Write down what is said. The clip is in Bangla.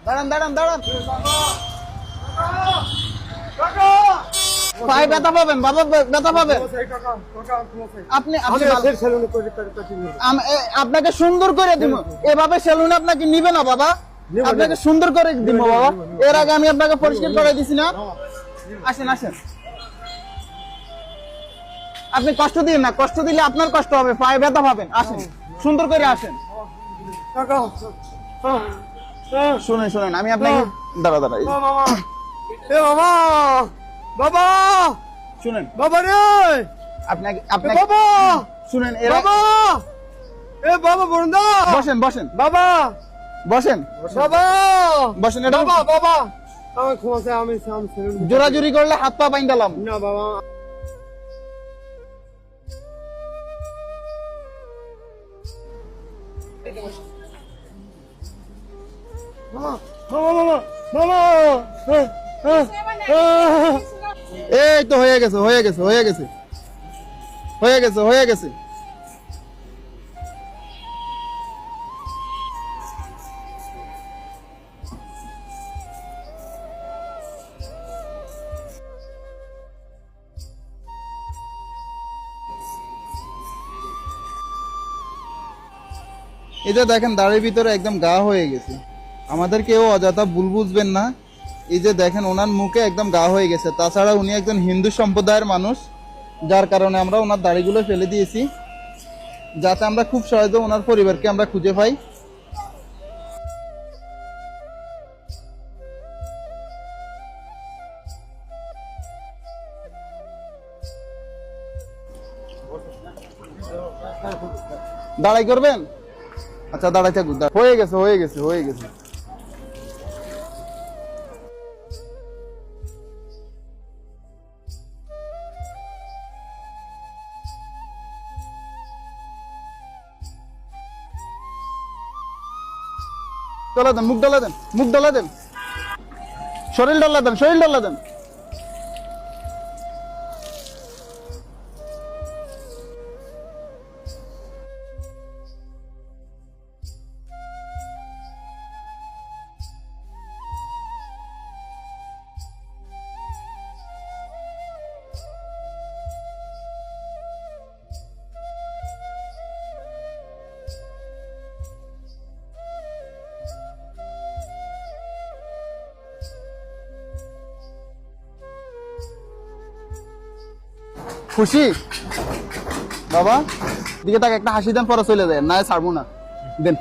দাঁড়ান দাঁড়ান দাঁড়ান। পায়ে ব্যথা পাবেন বাবা, ব্যথা পাবেন। আপনি আপনাকে সুন্দর করে দিব, এভাবে সেলুনে আপনাকে নিবে না বাবা, আপনাকে সুন্দর করে দিব বাবা। এর আগে আমি আপনাকে পরিষ্কার করে দিছি না। আসেন আসেন, আপনি কষ্ট দিন না, কষ্ট দিলে আপনার কষ্ট হবে, পায়ে ব্যথা পাবেন। আসেন সুন্দর করে আসেন। শুনেন শুনেন, আমি আপনাকে দাঁড়া দাঁড়া বাবা শুনেন বাবা রে, আপনাকে আপনাকে বাবা শুনেন, বাবা, এ বাবা বরুণদা, বসেন বসেন বাবা বসেন বাবা বসেন। এটা বাবা বাবা আমার ক্ষমা চাই, আমি জোরাজুরি করলে হাত পা বাইন্দালাম। না বাবা। এই তো হয়ে গেছে হয়ে গেছে হয়ে গেছে হয়ে গেছে হয়ে গেছে। এই যে দেখেন দাড়ির ভিতরে একদম গা হয়ে গেছে। আমাদের কেউ অযথা ভুল বুঝবেন না। এই যে দেখেন ওনার মুখে একদম গা হয়ে গেছে। তাছাড়া উনি একজন হিন্দু সম্প্রদায়ের মানুষ, যার কারণে আমরা ওনার দাড়িগুলো ফেলে দিয়েছি, যাতে আমরা খুব সহজে ওনার পরিবারকে আমরা খুঁজে পাই। দাঁড়াই করবেন? আচ্ছা দাঁড়াই থাকুন। হয়ে গেছে হয়ে গেছে হয়ে গেছে। ডলা দেন, মুখ ডলা দেন, মুখ ডলা দেন, শরীর ডলা দেন, শরীর ডলা দেন। খুশি বাবা? দিকে তাকে একটা হাসি দেন, পরে চলে যায়, না ছাড়বো না, দেন।